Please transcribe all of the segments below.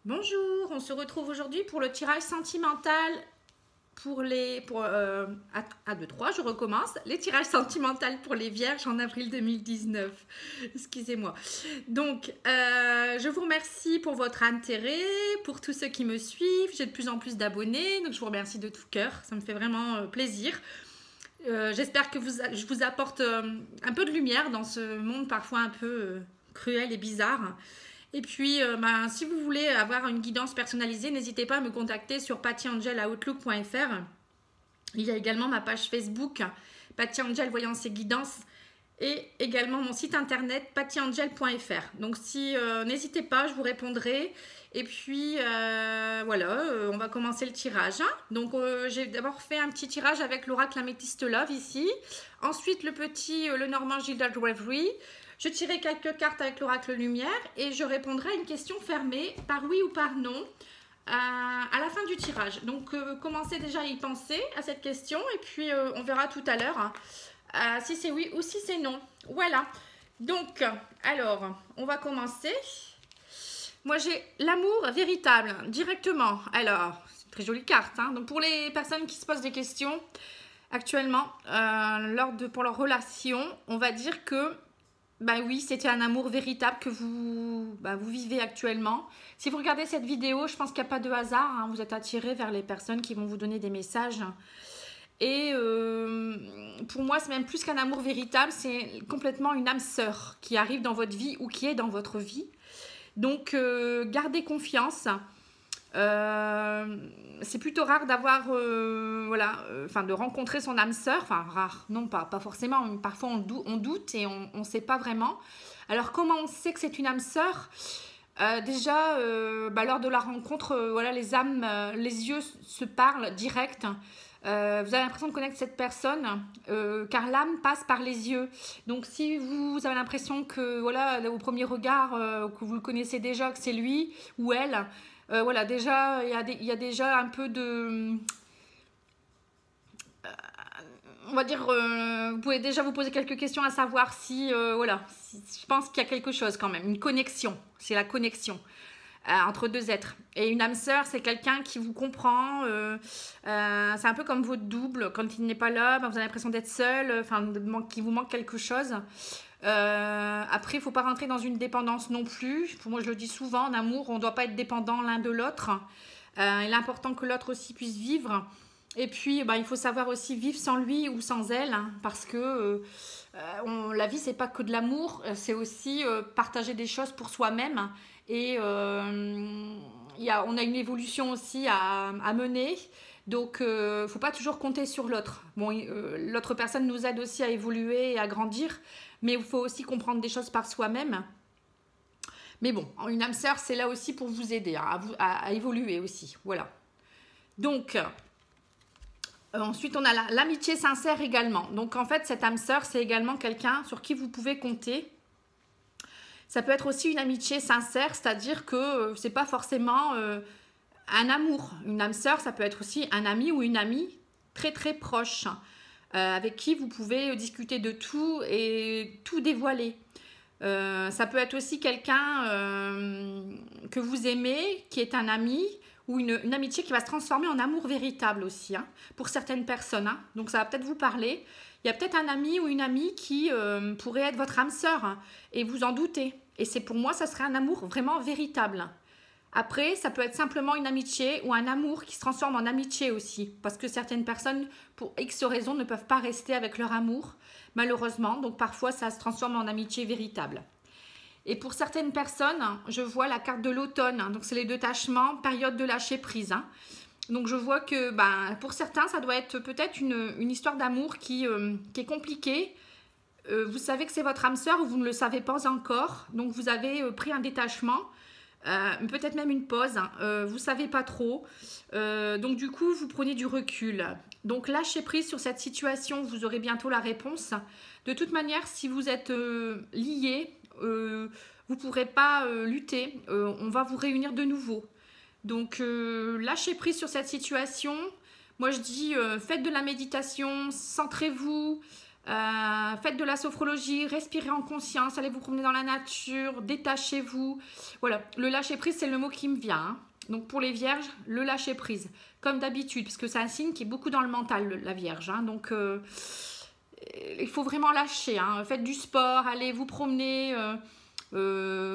Bonjour, on se retrouve aujourd'hui pour le tirage sentimental pour les... à 2, 3, je recommence. Les tirages sentimentaux pour les vierges en avril 2019. Excusez-moi. Donc, je vous remercie pour votre intérêt, pour tous ceux qui me suivent. J'ai de plus en plus d'abonnés, donc je vous remercie de tout cœur. Ça me fait vraiment plaisir. J'espère que je vous apporte un peu de lumière dans ce monde parfois un peu cruel et bizarre. Et puis, si vous voulez avoir une guidance personnalisée, n'hésitez pas à me contacter sur pattyangel@outlook.fr. Il y a également ma page Facebook, Patty Angel Voyance et Guidance, et également mon site internet pattyangel.fr. Donc, n'hésitez pas, je vous répondrai. Et puis, voilà, on va commencer le tirage. Donc, j'ai d'abord fait un petit tirage avec l'oracle Amethyst Love ici. Ensuite, le Normand Gilded Reverie. Je tirerai quelques cartes avec l'oracle lumière et je répondrai à une question fermée par oui ou par non à la fin du tirage. Donc, commencez déjà à y penser à cette question et puis on verra tout à l'heure si c'est oui ou si c'est non. Voilà. Donc, alors, on va commencer. Moi, j'ai l'amour véritable directement. Alors, c'est une très jolie carte. Hein. Donc, pour les personnes qui se posent des questions actuellement, pour leur relation, on va dire que oui, c'était un amour véritable que vous vivez actuellement. Si vous regardez cette vidéo, je pense qu'il n'y a pas de hasard. Hein, vous êtes attiré vers les personnes qui vont vous donner des messages. Et pour moi, c'est même plus qu'un amour véritable, c'est complètement une âme sœur qui arrive dans votre vie ou qui est dans votre vie. Donc, gardez confiance. C'est plutôt rare d'avoir, de rencontrer son âme sœur. Enfin, rare, non, pas forcément. Parfois, on doute et on ne sait pas vraiment. Alors, comment on sait que c'est une âme sœur? Déjà, lors de la rencontre, les âmes, les yeux se parlent direct. Vous avez l'impression de connaître cette personne car l'âme passe par les yeux. Donc, si vous avez l'impression que, au premier regard, que vous le connaissez déjà, que c'est lui ou elle, déjà, il y a déjà un peu de... on va dire, vous pouvez déjà vous poser quelques questions à savoir si je pense qu'il y a quelque chose quand même, une connexion, c'est la connexion entre deux êtres. Et une âme sœur, c'est quelqu'un qui vous comprend, c'est un peu comme votre double, quand il n'est pas là, vous avez l'impression d'être seul, qu'il vous manque quelque chose. Après, il ne faut pas rentrer dans une dépendance non plus. Pour moi, je le dis souvent, en amour, on ne doit pas être dépendant l'un de l'autre. Il est important que l'autre aussi puisse vivre. Et puis, il faut savoir aussi vivre sans lui ou sans elle, hein, parce que la vie, c'est pas que de l'amour, c'est aussi partager des choses pour soi-même. Et on a une évolution aussi à mener. Donc, il ne faut pas toujours compter sur l'autre. Bon, l'autre personne nous aide aussi à évoluer et à grandir, mais il faut aussi comprendre des choses par soi-même. Mais bon, une âme sœur, c'est là aussi pour vous aider à évoluer aussi. Voilà. Donc, ensuite, on a l'amitié sincère également. Donc, en fait, cette âme sœur, c'est également quelqu'un sur qui vous pouvez compter. Ça peut être aussi une amitié sincère, c'est-à-dire que c'est pas forcément un amour. Une âme sœur, ça peut être aussi un ami ou une amie très très proche, avec qui vous pouvez discuter de tout et tout dévoiler. Ça peut être aussi quelqu'un que vous aimez, qui est un ami, ou une amitié qui va se transformer en amour véritable aussi, hein, pour certaines personnes. Hein. Donc ça va peut-être vous parler. Il y a peut-être un ami ou une amie qui pourrait être votre âme sœur, hein, et vous en doutez. Et pour moi, ça serait un amour vraiment véritable. Après, ça peut être simplement une amitié ou un amour qui se transforme en amitié aussi. Parce que certaines personnes, pour X raisons, ne peuvent pas rester avec leur amour, malheureusement. Donc parfois, ça se transforme en amitié véritable. Et pour certaines personnes, je vois la carte de l'automne. Hein, donc c'est les détachements, période de lâcher prise. Hein. Donc je vois que pour certains, ça doit être peut-être une histoire d'amour qui est compliquée. Vous savez que c'est votre âme sœur ou vous ne le savez pas encore. Donc vous avez pris un détachement. Peut-être même une pause, hein. Vous ne savez pas trop. Donc du coup, vous prenez du recul. Donc lâchez prise sur cette situation, vous aurez bientôt la réponse. De toute manière, si vous êtes liés, vous ne pourrez pas lutter. On va vous réunir de nouveau. Donc lâchez prise sur cette situation. Moi je dis, faites de la méditation, centrez-vous. Faites de la sophrologie, respirez en conscience, allez vous promener dans la nature, détachez-vous. Voilà, le lâcher-prise, c'est le mot qui me vient. Hein. Donc pour les vierges, le lâcher-prise, comme d'habitude, parce que c'est un signe qui est beaucoup dans le mental, la vierge. Hein. Donc il faut vraiment lâcher. Hein. Faites du sport, allez vous promener,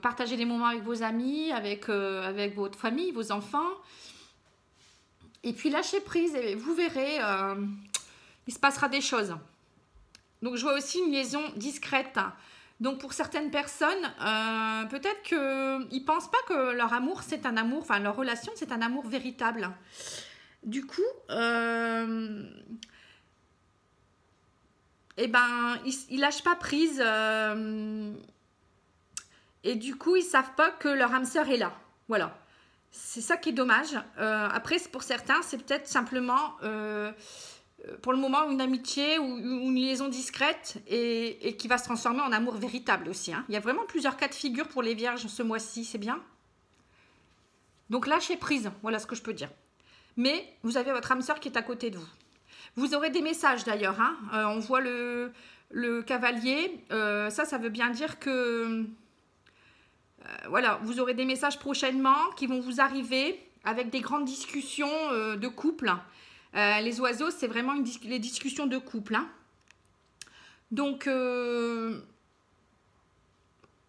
partagez des moments avec vos amis, avec votre famille, vos enfants. Et puis lâchez prise et vous verrez, il se passera des choses. Donc, je vois aussi une liaison discrète. Donc, pour certaines personnes, peut-être qu'ils ne pensent pas que leur amour, c'est un amour, enfin, leur relation, c'est un amour véritable. Du coup, eh ben, ils ne lâchent pas prise. Et du coup, ils ne savent pas que leur âme sœur est là. Voilà. C'est ça qui est dommage. Après, pour certains, c'est peut-être simplement... pour le moment, une amitié ou une liaison discrète et qui va se transformer en amour véritable aussi. Hein. Il y a vraiment plusieurs cas de figure pour les vierges ce mois-ci, c'est bien. Donc lâchez prise, voilà ce que je peux dire. Mais vous avez votre âme sœur qui est à côté de vous. Vous aurez des messages d'ailleurs. Hein. On voit le cavalier. Ça veut bien dire que voilà, vous aurez des messages prochainement qui vont vous arriver avec des grandes discussions de couple. Les oiseaux, c'est vraiment les discussions de couple. Hein. Donc,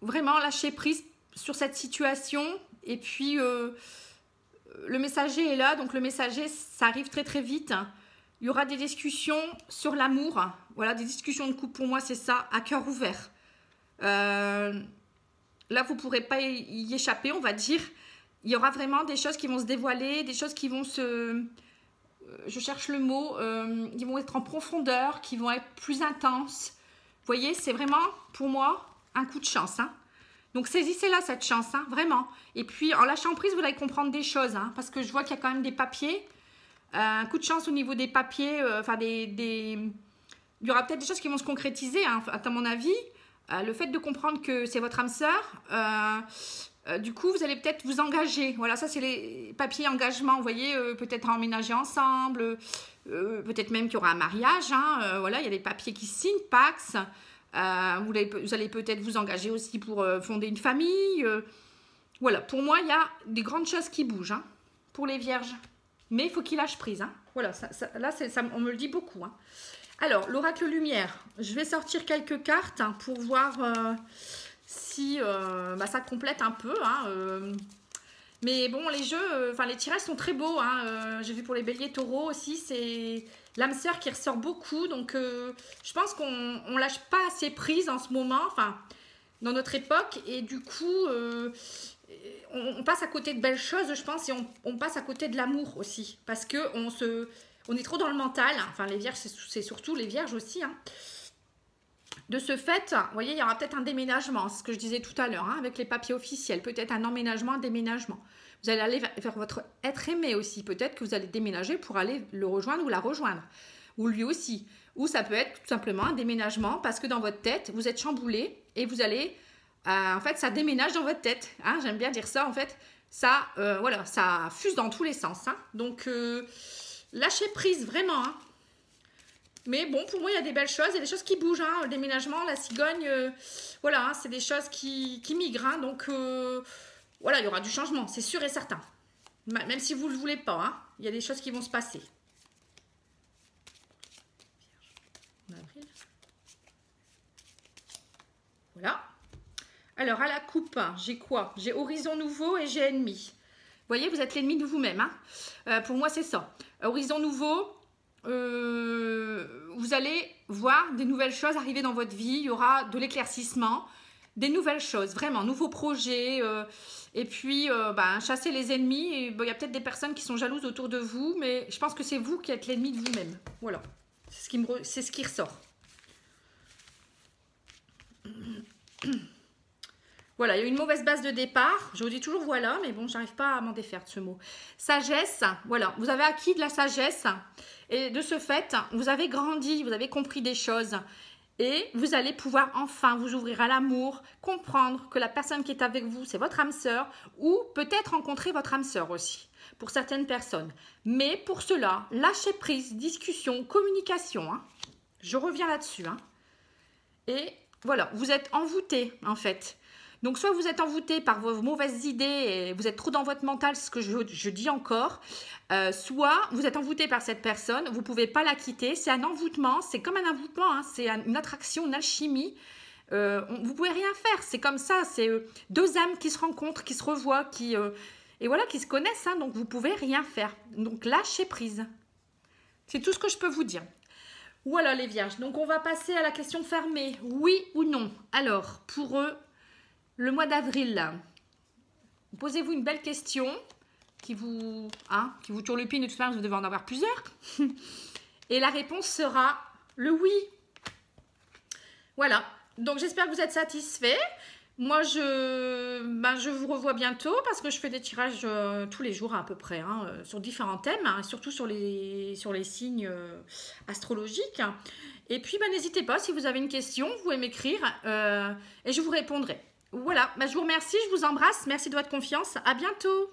vraiment lâcher prise sur cette situation. Et puis, le messager est là. Donc, le messager, ça arrive très, très vite. Il y aura des discussions sur l'amour. Voilà, des discussions de couple. Pour moi, c'est ça, à cœur ouvert. Là, vous ne pourrez pas y échapper, on va dire. Il y aura vraiment des choses qui vont se dévoiler, des choses qui vont se... je cherche le mot, qui vont être en profondeur, qui vont être plus intenses. Vous voyez, c'est vraiment, pour moi, un coup de chance. Hein. Donc, saisissez-la, cette chance, hein, vraiment. Et puis, en lâchant prise, vous allez comprendre des choses, hein, parce que je vois qu'il y a quand même des papiers. Un coup de chance au niveau des papiers, enfin, il y aura peut-être des choses qui vont se concrétiser, hein, à mon avis. Le fait de comprendre que c'est votre âme sœur, du coup, vous allez peut-être vous engager. Voilà, ça, c'est les papiers engagement. Vous voyez, peut-être emménager ensemble. Peut-être même qu'il y aura un mariage. Hein, voilà, il y a des papiers qui se signent, Pax. Vous allez peut-être vous engager aussi pour fonder une famille. Voilà, pour moi, il y a des grandes choses qui bougent hein, pour les vierges. Mais il faut qu'ils lâchent prise. Hein. Voilà, là, on me le dit beaucoup. Hein. Alors, l'oracle lumière. Je vais sortir quelques cartes hein, pour voir... si ça complète un peu. Hein, mais bon, les jeux, les tirages sont très beaux. Hein, j'ai vu pour les béliers taureaux aussi, c'est l'âme sœur qui ressort beaucoup. Donc, je pense qu'on lâche pas assez prise en ce moment, dans notre époque. Et du coup, on passe à côté de belles choses, je pense. Et on passe à côté de l'amour aussi. Parce qu'on est trop dans le mental. Enfin, les vierges, c'est surtout les vierges aussi. Hein. De ce fait, vous voyez, il y aura peut-être un déménagement, c'est ce que je disais tout à l'heure, hein, avec les papiers officiels, peut-être un emménagement, un déménagement. Vous allez aller vers votre être aimé aussi, peut-être que vous allez déménager pour aller le rejoindre ou la rejoindre, ou lui aussi. Ou ça peut être tout simplement un déménagement parce que dans votre tête, vous êtes chamboulé et vous allez, en fait, ça déménage dans votre tête. Hein, j'aime bien dire ça, en fait, ça, voilà, ça fuse dans tous les sens. Hein. Donc, lâchez prise, vraiment, hein. Mais bon, pour moi, il y a des belles choses. Il y a des choses qui bougent. Hein. Le déménagement, la cigogne, voilà, hein, c'est des choses qui migrent. Hein. Donc, voilà, il y aura du changement, c'est sûr et certain. Même si vous ne le voulez pas, hein, il y a des choses qui vont se passer. Voilà. Alors, à la coupe, j'ai quoi? J'ai horizon nouveau et j'ai ennemi. Vous voyez, vous êtes l'ennemi de vous-même. Hein. Pour moi, c'est ça. Horizon nouveau... vous allez voir des nouvelles choses arriver dans votre vie, il y aura de l'éclaircissement, des nouvelles choses, vraiment, nouveaux projets, et puis chasser les ennemis, et, il y a peut-être des personnes qui sont jalouses autour de vous, mais je pense que c'est vous qui êtes l'ennemi de vous-même, voilà, c'est ce qui ressort. Voilà, il y a une mauvaise base de départ. Je vous dis toujours voilà, mais bon, j'arrive pas à m'en défaire de ce mot. Sagesse, voilà, vous avez acquis de la sagesse. Et de ce fait, vous avez grandi, vous avez compris des choses. Et vous allez pouvoir enfin vous ouvrir à l'amour, comprendre que la personne qui est avec vous, c'est votre âme sœur. Ou peut-être rencontrer votre âme sœur aussi, pour certaines personnes. Mais pour cela, lâchez prise, discussion, communication. Hein. Je reviens là-dessus. Hein. Et voilà, vous êtes envoûté en fait. Donc, soit vous êtes envoûté par vos mauvaises idées et vous êtes trop dans votre mental, c'est ce que je dis encore. Soit vous êtes envoûté par cette personne, vous ne pouvez pas la quitter. C'est un envoûtement, c'est comme un envoûtement, hein, c'est une attraction, une alchimie. Vous ne pouvez rien faire, c'est comme ça. C'est deux âmes qui se rencontrent, qui se revoient, et voilà, qui se connaissent. Hein, donc, vous ne pouvez rien faire. Donc, lâchez prise. C'est tout ce que je peux vous dire. Voilà les vierges. Donc, on va passer à la question fermée. Oui ou non? Alors, pour eux, le mois d'avril, posez-vous une belle question qui vous turlupine. De toute façon, vous devez en avoir plusieurs. Et la réponse sera le oui. Voilà. Donc, j'espère que vous êtes satisfaits. Moi, je vous revois bientôt parce que je fais des tirages tous les jours à peu près, hein, sur différents thèmes, hein, surtout sur les signes astrologiques. Et puis, n'hésitez pas, si vous avez une question, vous pouvez m'écrire et je vous répondrai. Voilà, je vous remercie, je vous embrasse. Merci de votre confiance. À bientôt.